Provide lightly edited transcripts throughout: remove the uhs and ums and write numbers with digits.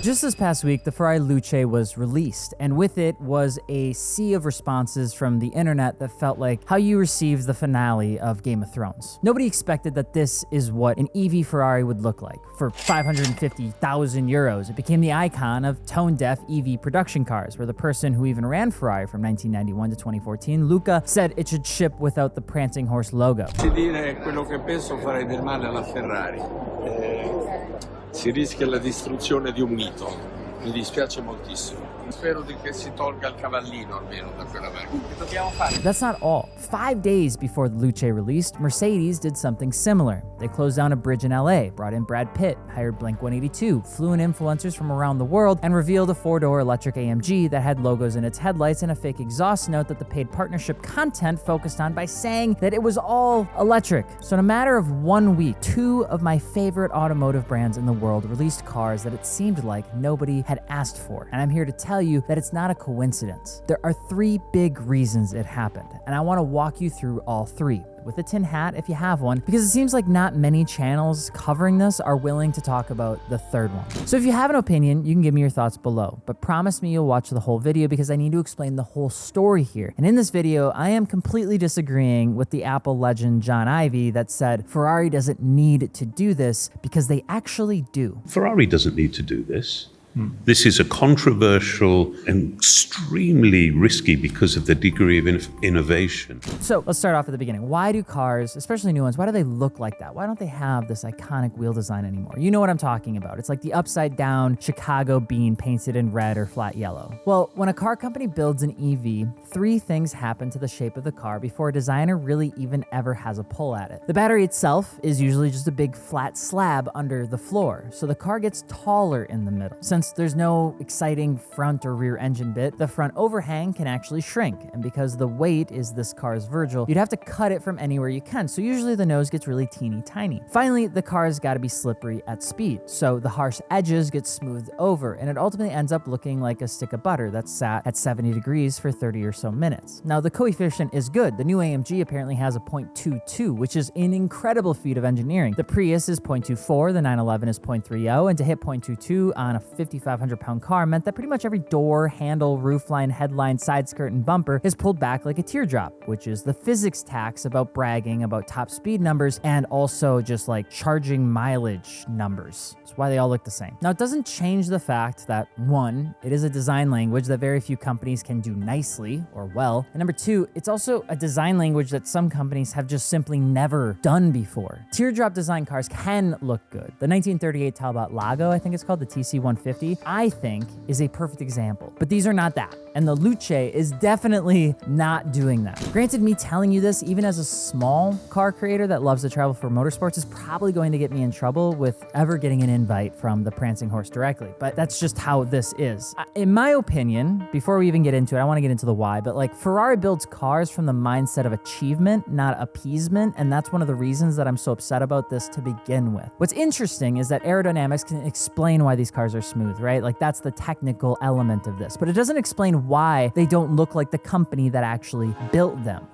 Just this past week, the Ferrari Luce was released, and with it was a sea of responses from the internet that felt like how you received the finale of Game of Thrones. Nobody expected that this is what an EV Ferrari would look like. For 550,000 euros, it became the icon of tone-deaf EV production cars, where the person who even ran Ferrari from 1991 to 2014, Luca, said it should ship without the prancing horse logo. Se dire quello che penso farei del male alla Ferrari. Si rischia la distruzione di un mito. Mi dispiace moltissimo. Spero che si tolga il cavallino almeno da quella macchina. Che dobbiamo fare? That's not all. 5 days before the Luce released, Mercedes did something similar. They closed down a bridge in LA, brought in Brad Pitt, hired Blink-182, flew in influencers from around the world, and revealed a 4-door electric AMG that had logos in its headlights and a fake exhaust note that the paid partnership content focused on by saying that it was all electric. So in a matter of 1 week, 2 of my favorite automotive brands in the world released cars that it seemed like nobody had asked for. And I'm here to tell you that it's not a coincidence. There are 3 big reasons it happened, and I want to walk you through all 3. With a tin hat if you have one, because it seems like not many channels covering this are willing to talk about the 3rd one. So if you have an opinion, you can give me your thoughts below, but promise me you'll watch the whole video because I need to explain the whole story here. And in this video, I am completely disagreeing with the Apple legend John Ivey that said Ferrari doesn't need to do this because they actually do. Ferrari doesn't need to do this. This is a controversial and extremely risky because of the degree of innovation. So let's start off at the beginning. Why do cars, especially new ones, why do they look like that? Why don't they have this iconic wheel design anymore? You know what I'm talking about. It's like the upside down Chicago bean painted in red or flat yellow. Well, when a car company builds an EV, 3 things happen to the shape of the car before a designer really even ever has a pull at it. The battery itself is usually just a big flat slab under the floor, so the car gets taller in the middle. Since there's no exciting front or rear engine bit, the front overhang can actually shrink, and because the weight is this car's Virgil, you'd have to cut it from anywhere you can, so usually the nose gets really teeny tiny. Finally, the car's gotta be slippery at speed, so the harsh edges get smoothed over, and it ultimately ends up looking like a stick of butter that's sat at 70 degrees for 30 or so minutes. Now, the coefficient is good. The new AMG apparently has a 0.22, which is an incredible feat of engineering. The Prius is 0.24, the 911 is 0.30, and to hit 0.22 on a 5,500-pound car meant that pretty much every door, handle, roofline, headline, side skirt, and bumper is pulled back like a teardrop, which is the physics tax about bragging about top speed numbers and also just like charging mileage numbers. That's why they all look the same. Now, it doesn't change the fact that 1, it is a design language that very few companies can do nicely or well, and number 2, it's also a design language that some companies have just simply never done before. Teardrop design cars can look good. The 1938 Talbot Lago, I think it's called, the TC150, I think is a perfect example, but these are not that. And the Luce is definitely not doing that. Granted, me telling you this, even as a small car creator that loves to travel for motorsports, is probably going to get me in trouble with ever getting an invite from the prancing horse directly, but that's just how this is. In my opinion, before we even get into it, I want to get into the why, but like Ferrari builds cars from the mindset of achievement, not appeasement, and that's one of the reasons that I'm so upset about this to begin with. What's interesting is that aerodynamics can explain why these cars are smooth, right? Like that's the technical element of this, but it doesn't explain why they don't look like the company that actually built them.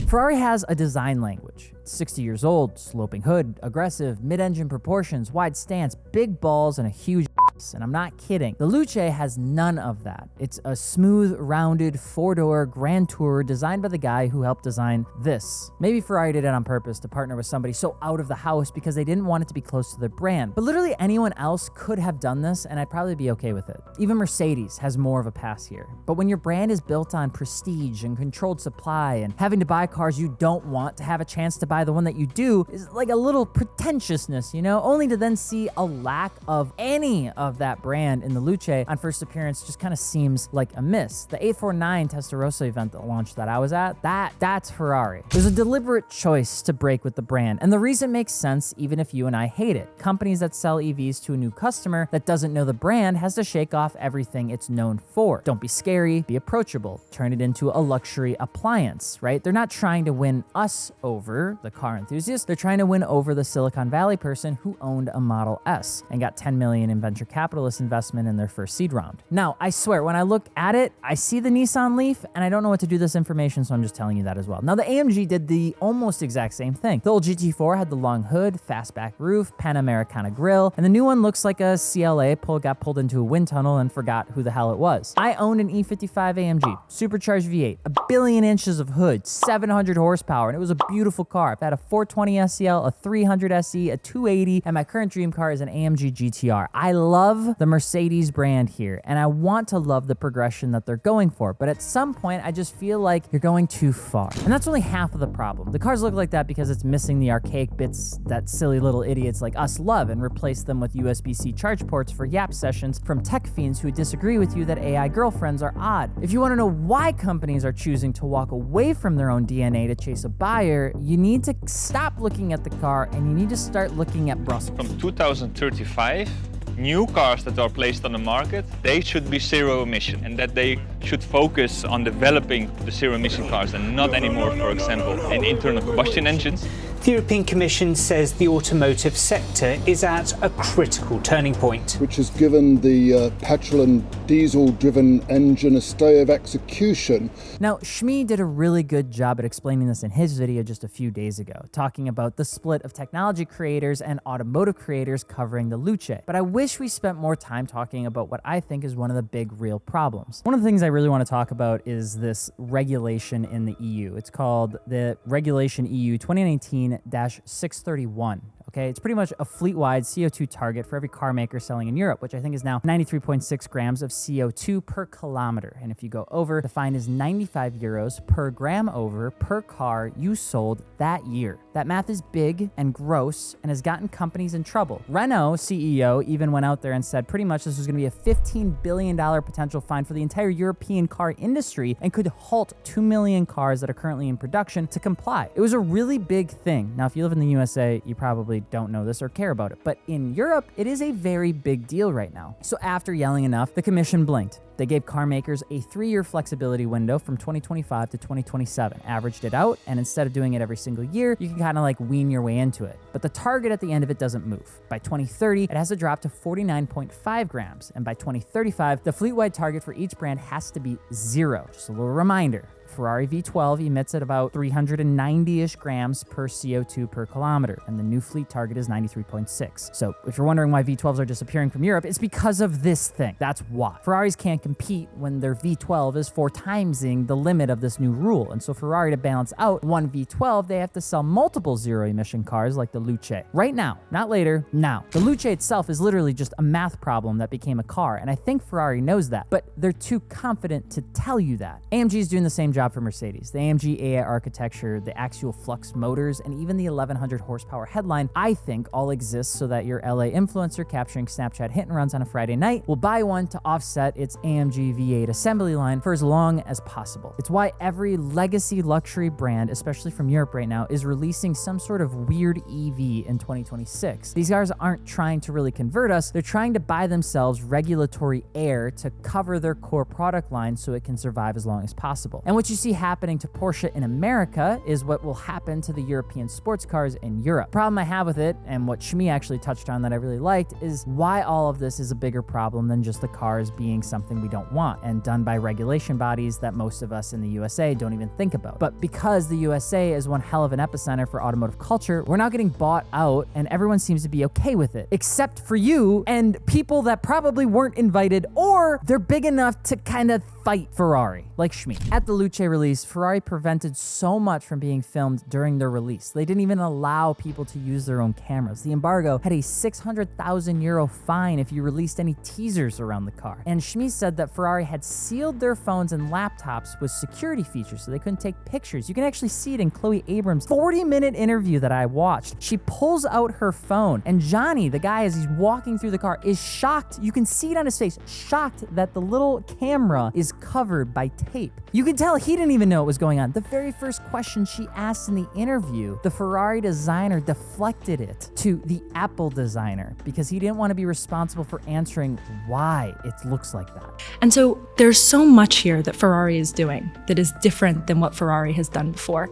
Ferrari has a design language. It's 60 years old, sloping hood, aggressive, mid-engine proportions, wide stance, big balls, and a huge ass. And I'm not kidding. The Luce has none of that. It's a smooth, rounded, 4-door Grand Tourer designed by the guy who helped design this. Maybe Ferrari did it on purpose to partner with somebody so out of the house because they didn't want it to be close to their brand. But literally anyone else could have done this, and I'd probably be okay with it. Even Mercedes has more of a pass here. But when your brand is built on prestige and controlled supply and having to buy cars you don't want to have a chance to buy the one that you do is like a little pretentiousness, you know, only to then see a lack of any of of that brand in the Luce on first appearance just kind of seems like a miss. The 849 Testarossa event that launched that I was at, that's Ferrari. There's a deliberate choice to break with the brand, and the reason makes sense even if you and I hate it. Companies that sell EVs to a new customer that doesn't know the brand has to shake off everything it's known for. Don't be scary, be approachable, turn it into a luxury appliance, right? They're not trying to win us over, the car enthusiasts. They're trying to win over the Silicon Valley person who owned a Model S and got 10 million in venture capitalist investment in their first seed round. Now, I swear, when I look at it, I see the Nissan Leaf and I don't know what to do with this information, so I'm just telling you that as well. Now, the AMG did the almost exact same thing. The old GT4 had the long hood, fastback roof, Panamericana grille, and the new one looks like a CLA got pulled into a wind tunnel and forgot who the hell it was. I owned an E55 AMG, supercharged V8, a billion inches of hood, 700 horsepower, and it was a beautiful car. I've had a 420 SEL, a 300 SE, a 280, and my current dream car is an AMG GTR. I love the Mercedes brand here, and I want to love the progression that they're going for, but at some point, I just feel like you're going too far. And that's only half of the problem. The cars look like that because it's missing the archaic bits that silly little idiots like us love and replace them with USB-C charge ports for yap sessions from tech fiends who disagree with you that AI girlfriends are odd. If you want to know why companies are choosing to walk away from their own DNA to chase a buyer, you need to stop looking at the car and you need to start looking at Brussels. From 2035, new cars that are placed on the market, they should be zero emission, and that they should focus on developing the zero emission cars and not anymore, for example, in internal combustion engines. The European Commission says the automotive sector is at a critical turning point, which has given the petrol and diesel-driven engine a stay of execution. Now, Shmi did a really good job at explaining this in his video just a few days ago, talking about the split of technology creators and automotive creators covering the Luce. But I wish we spent more time talking about what I think is one of the big real problems. One of the things I really want to talk about is this regulation in the EU. It's called the Regulation EU 2019-631. Okay, it's pretty much a fleet-wide CO2 target for every car maker selling in Europe, which I think is now 93.6 grams of CO2 per kilometer. And if you go over, the fine is 95 euros per gram over per car you sold that year. That math is big and gross and has gotten companies in trouble. Renault CEO even went out there and said pretty much this was going to be a $15 billion potential fine for the entire European car industry and could halt 2 million cars that are currently in production to comply. It was a really big thing. Now, if you live in the USA, you probably don't know this or care about it, but in Europe, it is a very big deal right now. So after yelling enough, the commission blinked. They gave car makers a 3-year flexibility window from 2025 to 2027, averaged it out, and instead of doing it every single year, you can kind of like wean your way into it. But the target at the end of it doesn't move. By 2030, it has to drop to 49.5 grams, and by 2035, the fleet-wide target for each brand has to be 0. Just a little reminder. Ferrari V12 emits at about 390-ish grams per CO2 per kilometer, and the new fleet target is 93.6. So if you're wondering why V12s are disappearing from Europe, it's because of this thing. That's why. Ferraris can't compete when their V12 is 4 timesing the limit of this new rule. And so Ferrari, to balance out one V12, they have to sell multiple zero-emission cars like the Luce. Right now, not later, now. The Luce itself is literally just a math problem that became a car, and I think Ferrari knows that, but they're too confident to tell you that. AMG is doing the same job for Mercedes. The AMG AI architecture, the axial flux motors, and even the 1100 horsepower headline, I think all exists so that your LA influencer capturing Snapchat hit and runs on a Friday night will buy one to offset its AMG V8 assembly line for as long as possible. It's why every legacy luxury brand, especially from Europe right now, is releasing some sort of weird EV in 2026. These guys aren't trying to really convert us, they're trying to buy themselves regulatory air to cover their core product line so it can survive as long as possible. And what you see happening to Porsche in America is what will happen to the European sports cars in Europe. Problem I have with it, and what Shmi actually touched on that I really liked, is why all of this is a bigger problem than just the cars being something we don't want and done by regulation bodies that most of us in the USA don't even think about. But because the USA is one hell of an epicenter for automotive culture, we're now getting bought out and everyone seems to be okay with it, except for you and people that probably weren't invited, or they're big enough to kind of fight Ferrari, like Schmee. At the Luce release, Ferrari prevented so much from being filmed during their release. They didn't even allow people to use their own cameras. The embargo had a 600,000 euro fine if you released any teasers around the car. And Schmee said that Ferrari had sealed their phones and laptops with security features so they couldn't take pictures. You can actually see it in Chloe Abrams' 40-minute interview that I watched. She pulls out her phone, and Johnny, the guy, as he's walking through the car, is shocked. You can see it on his face, shocked that the little camera is covered by tape. You can tell he didn't even know what was going on. The very first question she asked in the interview, the Ferrari designer deflected it to the Apple designer because he didn't want to be responsible for answering why it looks like that. And so there's so much here that Ferrari is doing that is different than what Ferrari has done before.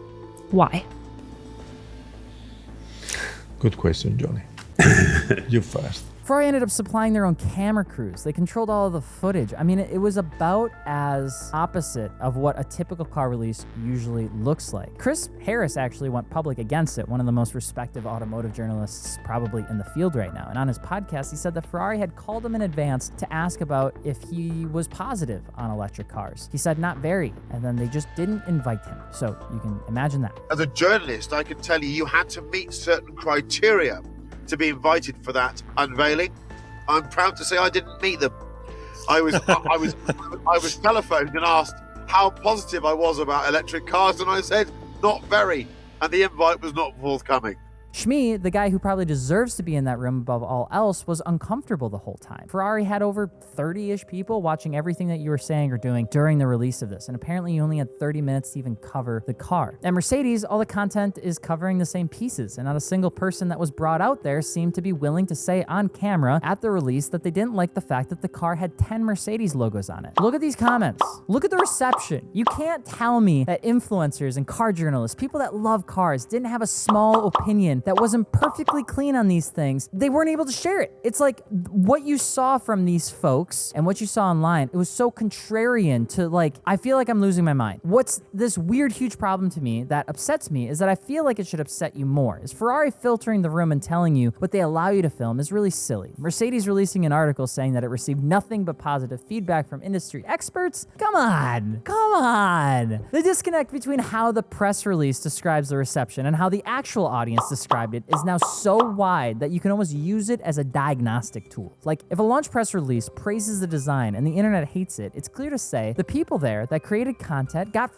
Why? Good question, Johnny. You first. Ferrari ended up supplying their own camera crews. They controlled all of the footage. I mean, it was about as opposite of what a typical car release usually looks like. Chris Harris actually went public against it, one of the most respected automotive journalists probably in the field right now. And on his podcast, he said that Ferrari had called him in advance to ask about if he was positive on electric cars. He said not very, and then they just didn't invite him. So you can imagine that. As a journalist, I can tell you had to meet certain criteria to be invited for that unveiling. I'm proud to say I didn't meet them. I was telephoned and asked how positive I was about electric cars, and I said not very, and the invite was not forthcoming. Schmee, the guy who probably deserves to be in that room above all else, was uncomfortable the whole time. Ferrari had over 30-ish people watching everything that you were saying or doing during the release of this, and apparently you only had 30 minutes to even cover the car. At Mercedes, all the content is covering the same pieces, and not a single person that was brought out there seemed to be willing to say on camera at the release that they didn't like the fact that the car had 10 Mercedes logos on it. Look at these comments. Look at the reception. You can't tell me that influencers and car journalists, people that love cars, didn't have a small opinion that wasn't perfectly clean on these things. They weren't able to share it. It's like what you saw from these folks and what you saw online, it was so contrarian to, like, I feel like I'm losing my mind. What's this weird, huge problem to me that upsets me is that I feel like it should upset you more. Is Ferrari filtering the room and telling you what they allow you to film is really silly. Mercedes releasing an article saying that it received nothing but positive feedback from industry experts. Come on. The disconnect between how the press release describes the reception and how the actual audience described it is now so wide that you can almost use it as a diagnostic tool. Like, if a launch press release praises the design and the internet hates it, it's clear to say the people there that created content got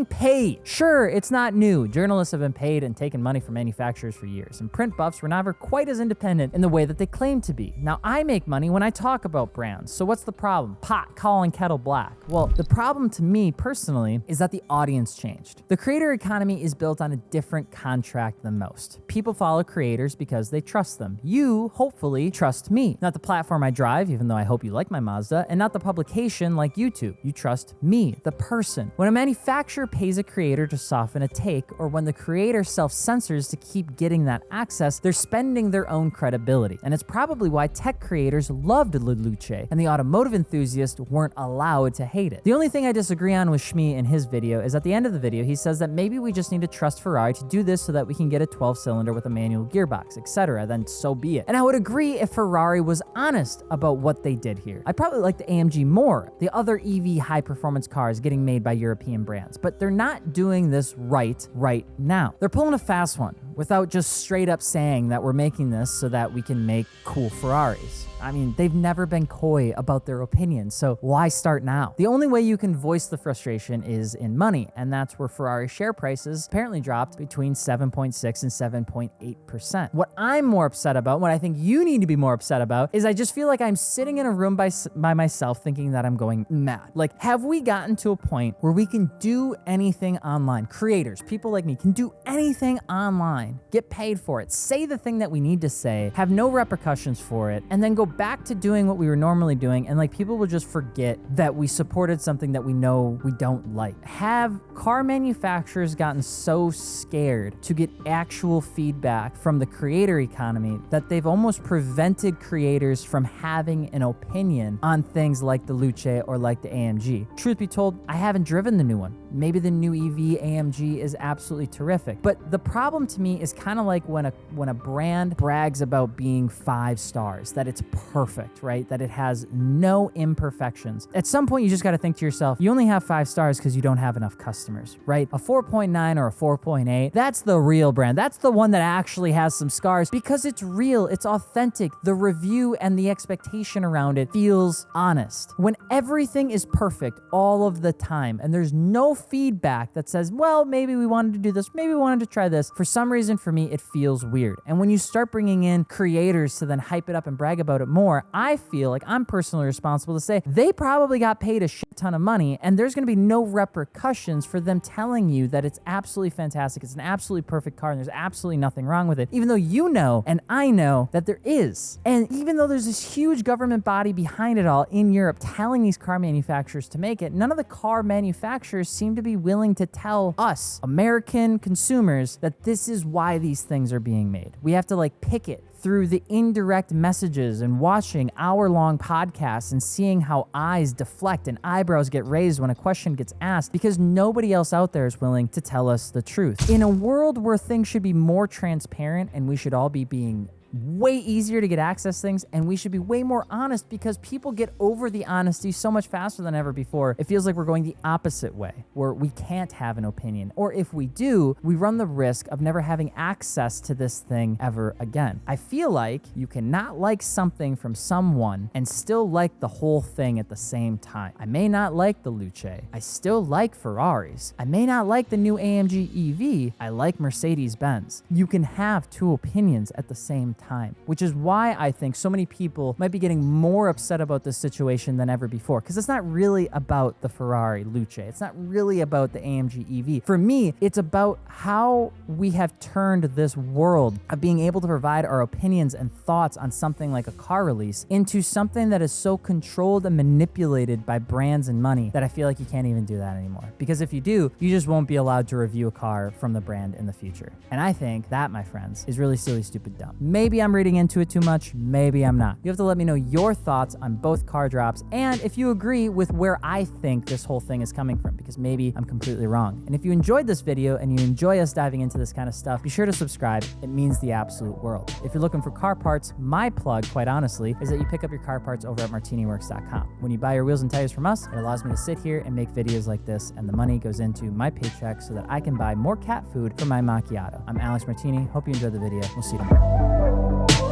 paid. Sure, it's not new. Journalists have been paid and taken money from manufacturers for years, and print buffs were never quite as independent in the way that they claim to be. Now, I make money when I talk about brands, so what's the problem? Pot calling kettle black. Well, the problem to me personally is that the audience changed. The creator economy is built on a different contract than most. People follow creators because they trust them. You, hopefully, trust me. Not the platform I drive, even though I hope you like my Mazda, and not the publication like YouTube. You trust me, the person. When a manufacturer pays a creator to soften a take, or when the creator self-censors to keep getting that access, they're spending their own credibility. And it's probably why tech creators loved Luce, and the automotive enthusiasts weren't allowed to hate it. The only thing I disagree on with Schmee in his video is at the end of the video, he says that maybe we just need to trust Ferrari to do this so that we can get a 12-cylinder with a manual gearbox, etc. Then so be it. And I would agree if Ferrari was honest about what they did here. I probably like the AMG more, the other EV high-performance cars getting made by European brands. But they're not doing this right now. They're pulling a fast one without just straight up saying that we're making this so that we can make cool Ferraris. I mean, they've never been coy about their opinions, so why start now? The only way you can voice the frustration is in money, and that's where Ferrari share prices apparently dropped between 7.6 and 7.8%. What I'm more upset about, what I think you need to be more upset about, is I just feel like I'm sitting in a room by myself thinking that I'm going mad. Like, have we gotten to a point where we can do anything online? Creators, people like me, can do anything online, get paid for it, say the thing that we need to say, have no repercussions for it, and then go back to doing what we were normally doing, and like people will just forget that we supported something that we know we don't like. Have car manufacturers gotten so scared to get actual feedback from the creator economy that they've almost prevented creators from having an opinion on things like the Luce or like the AMG? Truth be told, I haven't driven the new one. Maybe the new EV AMG is absolutely terrific, but the problem to me me is kind of like when a brand brags about being 5 stars, that it's perfect, right? That it has no imperfections. At some point, you just got to think to yourself, you only have 5 stars because you don't have enough customers, right? A 4.9 or a 4.8, that's the real brand. That's the one that actually has some scars because it's real, it's authentic. The review and the expectation around it feels honest. When everything is perfect all of the time and there's no feedback that says, well, maybe we wanted to do this, maybe we wanted to try this, for some reason for me, it feels weird. And when you start bringing in creators to then hype it up and brag about it more, I feel like I'm personally responsible to say they probably got paid a shit ton of money and there's going to be no repercussions for them telling you that it's absolutely fantastic, it's an absolutely perfect car and there's absolutely nothing wrong with it, even though you know and I know that there is. And even though there's this huge government body behind it all in Europe telling these car manufacturers to make it, none of the car manufacturers seem to be willing to tell us, American consumers, that this is why these things are being made. We have to like pick it through the indirect messages and watching hour-long podcasts and seeing how eyes deflect and eyebrows get raised when a question gets asked because nobody else out there is willing to tell us the truth. In a world where things should be more transparent and we should all be being way easier to get access to things and we should be way more honest because people get over the honesty so much faster than ever before. It feels like we're going the opposite way where we can't have an opinion, or if we do, we run the risk of never having access to this thing ever again. I feel like you cannot like something from someone and still like the whole thing at the same time. I may not like the Luce. I still like Ferraris. I may not like the new AMG EV. I like Mercedes-Benz. You can have 2 opinions at the same time, which is why I think so many people might be getting more upset about this situation than ever before, because it's not really about the Ferrari Luce. It's not really about the AMG EV. For me, it's about how we have turned this world of being able to provide our opinions and thoughts on something like a car release into something that is so controlled and manipulated by brands and money that I feel like you can't even do that anymore. Because if you do, you just won't be allowed to review a car from the brand in the future. And I think that, my friends, is really silly, stupid, dumb. Maybe I'm reading into it too much, maybe I'm not. You have to let me know your thoughts on both car drops and if you agree with where I think this whole thing is coming from, because maybe I'm completely wrong. And if you enjoyed this video and you enjoy us diving into this kind of stuff, be sure to subscribe. It means the absolute world. If you're looking for car parts, my plug, quite honestly, is that you pick up your car parts over at martiniworks.com. When you buy your wheels and tires from us, it allows me to sit here and make videos like this, and the money goes into my paycheck so that I can buy more cat food for my macchiato. I'm Alex Martini. Hope you enjoyed the video. We'll see you tomorrow.